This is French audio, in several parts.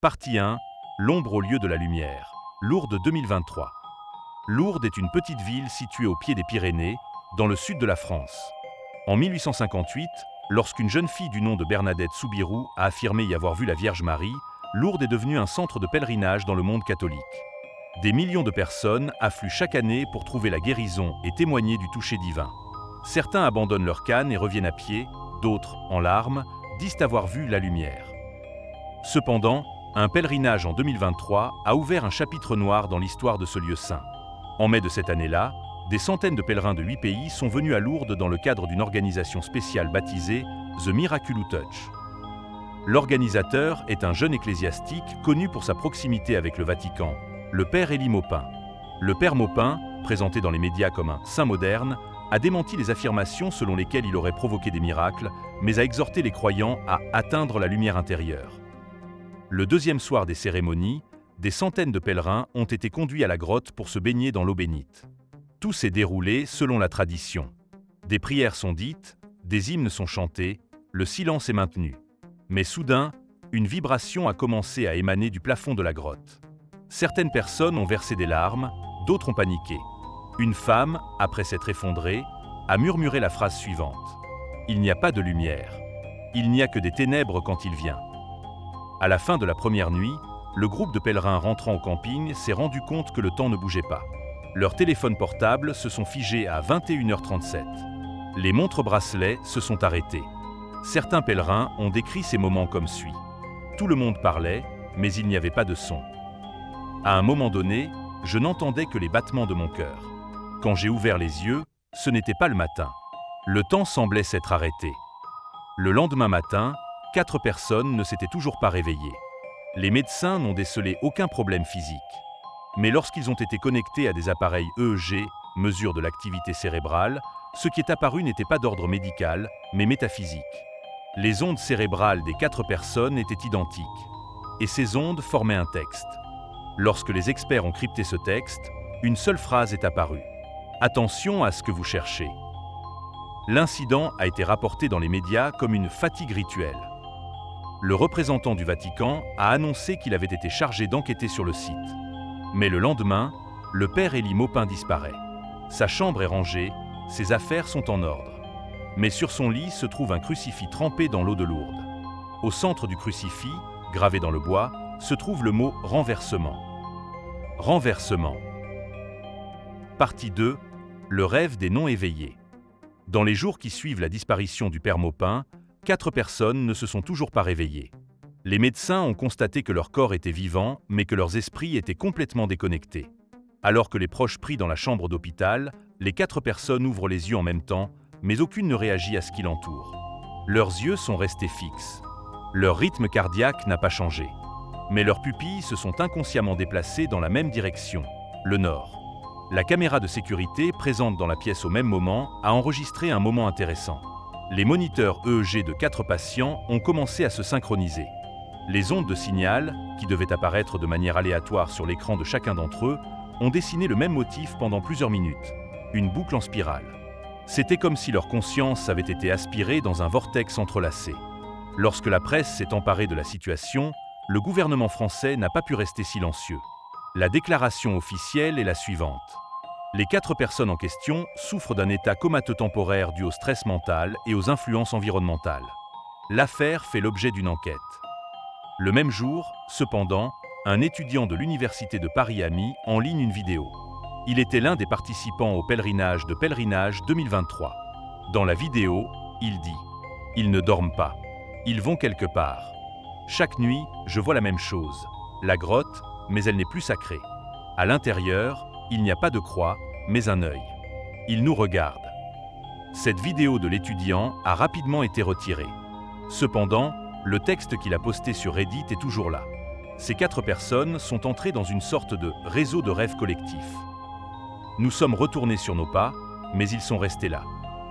Partie 1. L'ombre au lieu de la lumière. Lourdes 2023. Lourdes est une petite ville située au pied des Pyrénées, dans le sud de la France. En 1858, lorsqu'une jeune fille du nom de Bernadette Soubirous a affirmé y avoir vu la Vierge Marie, Lourdes est devenue un centre de pèlerinage dans le monde catholique. Des millions de personnes affluent chaque année pour trouver la guérison et témoigner du toucher divin. Certains abandonnent leur canne et reviennent à pied, d'autres, en larmes, disent avoir vu la lumière. Cependant, un pèlerinage en 2023 a ouvert un chapitre noir dans l'histoire de ce lieu saint. En mai de cette année-là, des centaines de pèlerins de 8 pays sont venus à Lourdes dans le cadre d'une organisation spéciale baptisée The Miraculous Touch. L'organisateur est un jeune ecclésiastique connu pour sa proximité avec le Vatican, le père Élie Maupin. Le père Maupin, présenté dans les médias comme un saint moderne, a démenti les affirmations selon lesquelles il aurait provoqué des miracles, mais a exhorté les croyants à atteindre la lumière intérieure. Le deuxième soir des cérémonies, des centaines de pèlerins ont été conduits à la grotte pour se baigner dans l'eau bénite. Tout s'est déroulé selon la tradition. Des prières sont dites, des hymnes sont chantés, le silence est maintenu. Mais soudain, une vibration a commencé à émaner du plafond de la grotte. Certaines personnes ont versé des larmes, d'autres ont paniqué. Une femme, après s'être effondrée, a murmuré la phrase suivante. « Il n'y a pas de lumière. Il n'y a que des ténèbres quand il vient. » À la fin de la première nuit, le groupe de pèlerins rentrant au camping s'est rendu compte que le temps ne bougeait pas. Leurs téléphones portables se sont figés à 21h37. Les montres-bracelets se sont arrêtés. Certains pèlerins ont décrit ces moments comme suit. Tout le monde parlait, mais il n'y avait pas de son. À un moment donné, je n'entendais que les battements de mon cœur. Quand j'ai ouvert les yeux, ce n'était pas le matin. Le temps semblait s'être arrêté. Le lendemain matin, 4 personnes ne s'étaient toujours pas réveillées. Les médecins n'ont décelé aucun problème physique. Mais lorsqu'ils ont été connectés à des appareils EEG, mesure de l'activité cérébrale, ce qui est apparu n'était pas d'ordre médical, mais métaphysique. Les ondes cérébrales des 4 personnes étaient identiques. Et ces ondes formaient un texte. Lorsque les experts ont crypté ce texte, une seule phrase est apparue. « Attention à ce que vous cherchez ». L'incident a été rapporté dans les médias comme une fatigue rituelle. Le représentant du Vatican a annoncé qu'il avait été chargé d'enquêter sur le site. Mais le lendemain, le père Élie Maupin disparaît. Sa chambre est rangée, ses affaires sont en ordre. Mais sur son lit se trouve un crucifix trempé dans l'eau de Lourdes. Au centre du crucifix, gravé dans le bois, se trouve le mot « renversement ». Renversement. Partie 2. Le rêve des non-éveillés. Dans les jours qui suivent la disparition du père Maupin, 4 personnes ne se sont toujours pas réveillées. Les médecins ont constaté que leur corps était vivant, mais que leurs esprits étaient complètement déconnectés. Alors que les proches prient dans la chambre d'hôpital, les 4 personnes ouvrent les yeux en même temps, mais aucune ne réagit à ce qui l'entoure. Leurs yeux sont restés fixes. Leur rythme cardiaque n'a pas changé. Mais leurs pupilles se sont inconsciemment déplacées dans la même direction, le nord. La caméra de sécurité présente dans la pièce au même moment a enregistré un moment intéressant. Les moniteurs EEG de 4 patients ont commencé à se synchroniser. Les ondes de signal, qui devaient apparaître de manière aléatoire sur l'écran de chacun d'entre eux, ont dessiné le même motif pendant plusieurs minutes, une boucle en spirale. C'était comme si leur conscience avait été aspirée dans un vortex entrelacé. Lorsque la presse s'est emparée de la situation, le gouvernement français n'a pas pu rester silencieux. La déclaration officielle est la suivante. Les 4 personnes en question souffrent d'un état comateux temporaire dû au stress mental et aux influences environnementales. L'affaire fait l'objet d'une enquête. Le même jour, cependant, un étudiant de l'Université de Paris a mis en ligne une vidéo. Il était l'un des participants au pèlerinage de Pèlerinage 2023. Dans la vidéo, il dit « Ils ne dorment pas. Ils vont quelque part. Chaque nuit, je vois la même chose. La grotte, mais elle n'est plus sacrée. À l'intérieur, il n'y a pas de croix, mais un œil. Il nous regarde. » Cette vidéo de l'étudiant a rapidement été retirée. Cependant, le texte qu'il a posté sur Reddit est toujours là. Ces 4 personnes sont entrées dans une sorte de réseau de rêves collectifs. Nous sommes retournés sur nos pas, mais ils sont restés là.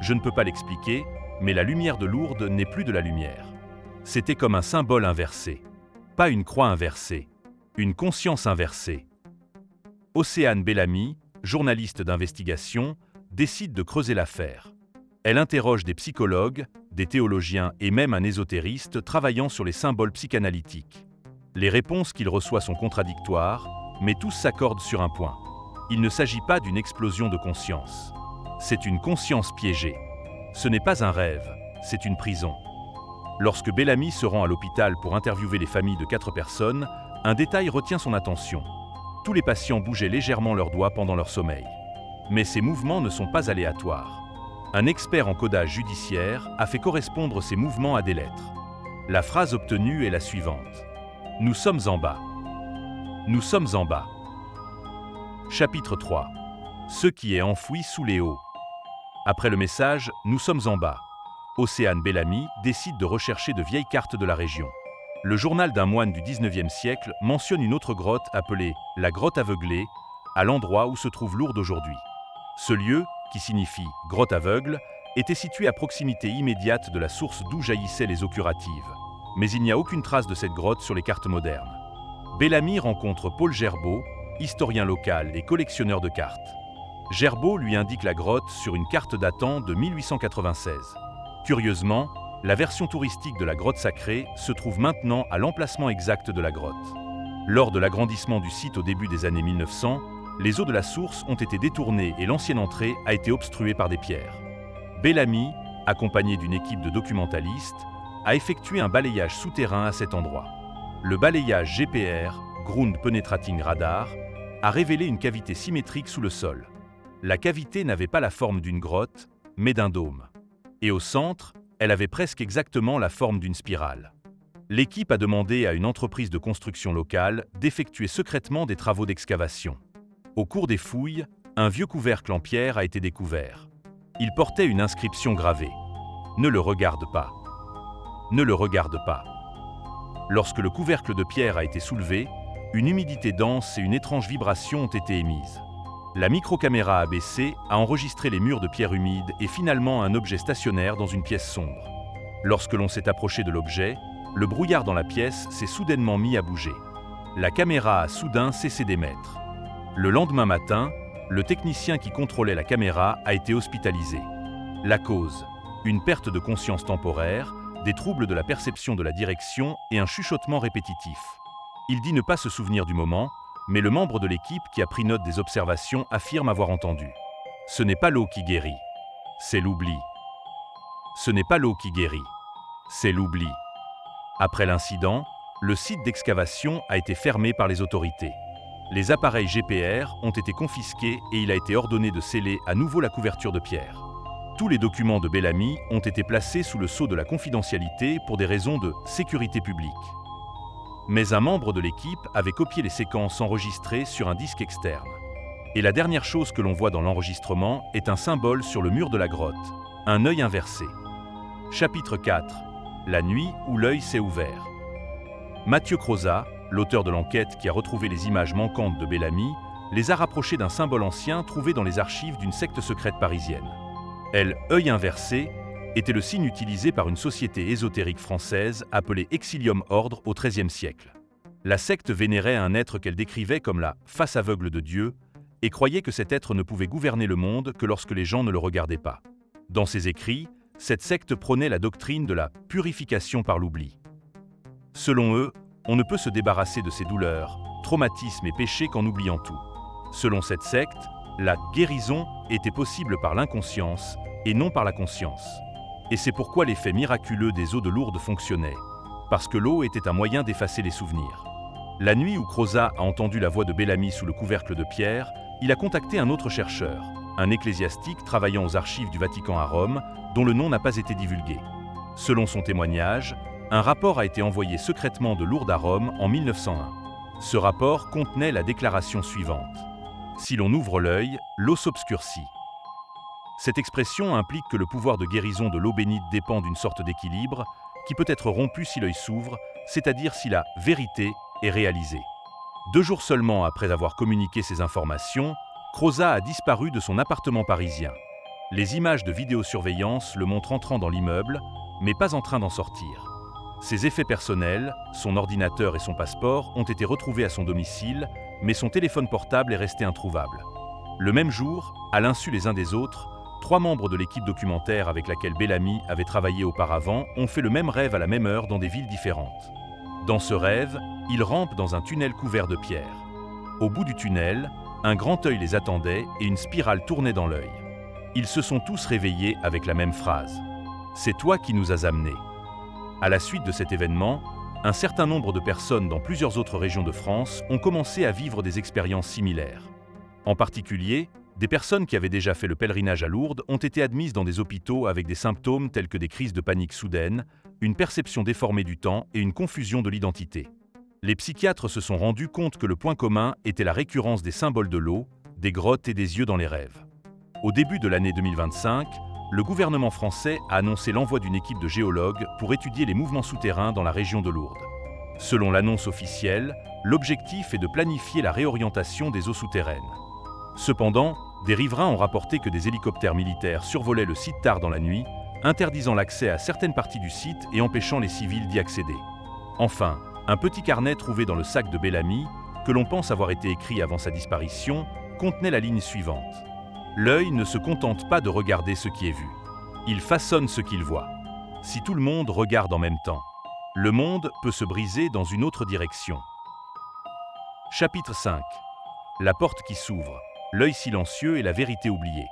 Je ne peux pas l'expliquer, mais la lumière de Lourdes n'est plus de la lumière. C'était comme un symbole inversé. Pas une croix inversée, une conscience inversée. Océane Bellamy, journaliste d'investigation, décide de creuser l'affaire. Elle interroge des psychologues, des théologiens et même un ésotériste travaillant sur les symboles psychanalytiques. Les réponses qu'il reçoit sont contradictoires, mais tous s'accordent sur un point. Il ne s'agit pas d'une explosion de conscience. C'est une conscience piégée. Ce n'est pas un rêve, c'est une prison. Lorsque Bellamy se rend à l'hôpital pour interviewer les familles de 4 personnes, un détail retient son attention. Tous les patients bougeaient légèrement leurs doigts pendant leur sommeil. Mais ces mouvements ne sont pas aléatoires. Un expert en codage judiciaire a fait correspondre ces mouvements à des lettres. La phrase obtenue est la suivante. Nous sommes en bas. Nous sommes en bas. Chapitre 3. Ce qui est enfoui sous les hauts. Après le message « Nous sommes en bas », Océane Bellamy décide de rechercher de vieilles cartes de la région. Le journal d'un moine du 19e siècle mentionne une autre grotte appelée « la grotte aveuglée », à l'endroit où se trouve Lourdes aujourd'hui. Ce lieu, qui signifie « grotte aveugle », était situé à proximité immédiate de la source d'où jaillissaient les eaux curatives. Mais il n'y a aucune trace de cette grotte sur les cartes modernes. Bellamy rencontre Paul Gerbaud, historien local et collectionneur de cartes. Gerbaud lui indique la grotte sur une carte datant de 1896. Curieusement, la version touristique de la grotte sacrée se trouve maintenant à l'emplacement exact de la grotte. Lors de l'agrandissement du site au début des années 1900, les eaux de la source ont été détournées et l'ancienne entrée a été obstruée par des pierres. Bellamy, accompagné d'une équipe de documentalistes, a effectué un balayage souterrain à cet endroit. Le balayage GPR, Ground Penetrating Radar, a révélé une cavité symétrique sous le sol. La cavité n'avait pas la forme d'une grotte, mais d'un dôme. Et au centre, elle avait presque exactement la forme d'une spirale. L'équipe a demandé à une entreprise de construction locale d'effectuer secrètement des travaux d'excavation. Au cours des fouilles, un vieux couvercle en pierre a été découvert. Il portait une inscription gravée. « Ne le regarde pas. Ne le regarde pas ». Lorsque le couvercle de pierre a été soulevé, une humidité dense et une étrange vibration ont été émises. La microcaméra ABC a enregistré les murs de pierre humide et finalement un objet stationnaire dans une pièce sombre. Lorsque l'on s'est approché de l'objet, le brouillard dans la pièce s'est soudainement mis à bouger. La caméra a soudain cessé d'émettre. Le lendemain matin, le technicien qui contrôlait la caméra a été hospitalisé. La cause, une perte de conscience temporaire, des troubles de la perception de la direction et un chuchotement répétitif. Il dit ne pas se souvenir du moment, mais le membre de l'équipe qui a pris note des observations affirme avoir entendu. Ce n'est pas l'eau qui guérit, c'est l'oubli. Ce n'est pas l'eau qui guérit, c'est l'oubli. Après l'incident, le site d'excavation a été fermé par les autorités. Les appareils GPR ont été confisqués et il a été ordonné de sceller à nouveau la couverture de pierre. Tous les documents de Bellamy ont été placés sous le sceau de la confidentialité pour des raisons de sécurité publique. Mais un membre de l'équipe avait copié les séquences enregistrées sur un disque externe. Et la dernière chose que l'on voit dans l'enregistrement est un symbole sur le mur de la grotte, un œil inversé. Chapitre 4. La nuit où l'œil s'est ouvert. Mathieu Crozat, l'auteur de l'enquête qui a retrouvé les images manquantes de Bellamy, les a rapprochées d'un symbole ancien trouvé dans les archives d'une secte secrète parisienne. L'œil inversé était le signe utilisé par une société ésotérique française appelée Exilium Ordre au XIIIe siècle. La secte vénérait un être qu'elle décrivait comme la face aveugle de Dieu et croyait que cet être ne pouvait gouverner le monde que lorsque les gens ne le regardaient pas. Dans ses écrits, cette secte prônait la doctrine de la purification par l'oubli. Selon eux, on ne peut se débarrasser de ses douleurs, traumatismes et péchés qu'en oubliant tout. Selon cette secte, la guérison était possible par l'inconscience et non par la conscience. Et c'est pourquoi l'effet miraculeux des eaux de Lourdes fonctionnait, parce que l'eau était un moyen d'effacer les souvenirs. La nuit où Crozat a entendu la voix de Bellamy sous le couvercle de pierre, il a contacté un autre chercheur, un ecclésiastique travaillant aux archives du Vatican à Rome, dont le nom n'a pas été divulgué. Selon son témoignage, un rapport a été envoyé secrètement de Lourdes à Rome en 1901. Ce rapport contenait la déclaration suivante. « Si l'on ouvre l'œil, l'eau s'obscurcit ». Cette expression implique que le pouvoir de guérison de l'eau bénite dépend d'une sorte d'équilibre qui peut être rompu si l'œil s'ouvre, c'est-à-dire si la vérité est réalisée. 2 jours seulement après avoir communiqué ces informations, Crozat a disparu de son appartement parisien. Les images de vidéosurveillance le montrent entrant dans l'immeuble, mais pas en train d'en sortir. Ses effets personnels, son ordinateur et son passeport ont été retrouvés à son domicile, mais son téléphone portable est resté introuvable. Le même jour, à l'insu les uns des autres, 3 membres de l'équipe documentaire avec laquelle Bellamy avait travaillé auparavant ont fait le même rêve à la même heure dans des villes différentes. Dans ce rêve, ils rampent dans un tunnel couvert de pierres. Au bout du tunnel, un grand œil les attendait et une spirale tournait dans l'œil. Ils se sont tous réveillés avec la même phrase. « C'est toi qui nous as amenés ». À la suite de cet événement, un certain nombre de personnes dans plusieurs autres régions de France ont commencé à vivre des expériences similaires. En particulier, des personnes qui avaient déjà fait le pèlerinage à Lourdes ont été admises dans des hôpitaux avec des symptômes tels que des crises de panique soudaines, une perception déformée du temps et une confusion de l'identité. Les psychiatres se sont rendus compte que le point commun était la récurrence des symboles de l'eau, des grottes et des yeux dans les rêves. Au début de l'année 2025, le gouvernement français a annoncé l'envoi d'une équipe de géologues pour étudier les mouvements souterrains dans la région de Lourdes. Selon l'annonce officielle, l'objectif est de planifier la réorientation des eaux souterraines. Cependant, des riverains ont rapporté que des hélicoptères militaires survolaient le site tard dans la nuit, interdisant l'accès à certaines parties du site et empêchant les civils d'y accéder. Enfin, un petit carnet trouvé dans le sac de Bellamy, que l'on pense avoir été écrit avant sa disparition, contenait la ligne suivante. L'œil ne se contente pas de regarder ce qui est vu. Il façonne ce qu'il voit. Si tout le monde regarde en même temps, le monde peut se briser dans une autre direction. Chapitre 5. La porte qui s'ouvre, l'œil silencieux et la vérité oubliée.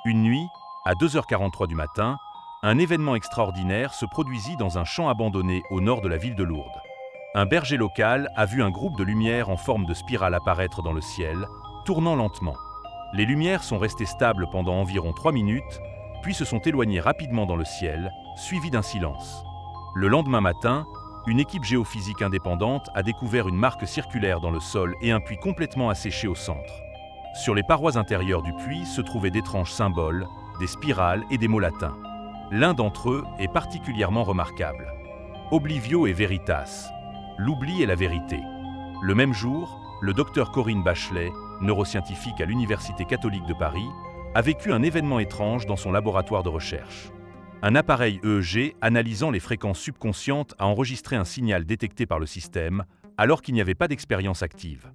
Une nuit, à 2h43 du matin, un événement extraordinaire se produisit dans un champ abandonné au nord de la ville de Lourdes. Un berger local a vu un groupe de lumières en forme de spirale apparaître dans le ciel, tournant lentement. Les lumières sont restées stables pendant environ 3 minutes, puis se sont éloignées rapidement dans le ciel, suivies d'un silence. Le lendemain matin, une équipe géophysique indépendante a découvert une marque circulaire dans le sol et un puits complètement asséché au centre. Sur les parois intérieures du puits se trouvaient d'étranges symboles, des spirales et des mots latins. L'un d'entre eux est particulièrement remarquable. Oblivio et veritas, l'oubli et la vérité. Le même jour, le docteur Corinne Bachelet, neuroscientifique à l'Université catholique de Paris, a vécu un événement étrange dans son laboratoire de recherche. Un appareil EEG analysant les fréquences subconscientes a enregistré un signal détecté par le système, alors qu'il n'y avait pas d'expérience active.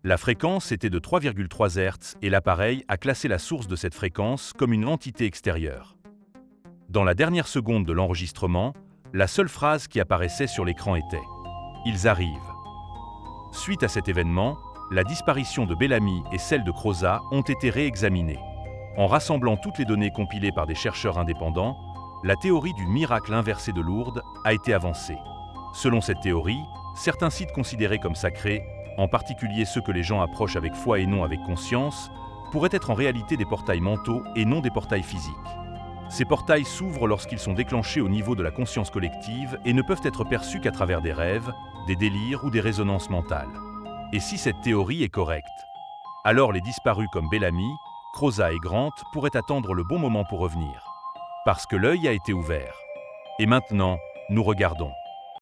La fréquence était de 3,3 Hz et l'appareil a classé la source de cette fréquence comme une entité extérieure. Dans la dernière seconde de l'enregistrement, la seule phrase qui apparaissait sur l'écran était « Ils arrivent ». Suite à cet événement, la disparition de Bellamy et celle de Crozat ont été réexaminées. En rassemblant toutes les données compilées par des chercheurs indépendants, la théorie du miracle inversé de Lourdes a été avancée. Selon cette théorie, certains sites considérés comme sacrés, en particulier ceux que les gens approchent avec foi et non avec conscience, pourraient être en réalité des portails mentaux et non des portails physiques. Ces portails s'ouvrent lorsqu'ils sont déclenchés au niveau de la conscience collective et ne peuvent être perçus qu'à travers des rêves, des délires ou des résonances mentales. Et si cette théorie est correcte, alors les disparus comme Bellamy, Crozat et Grant pourraient attendre le bon moment pour revenir. Parce que l'œil a été ouvert. Et maintenant, nous regardons.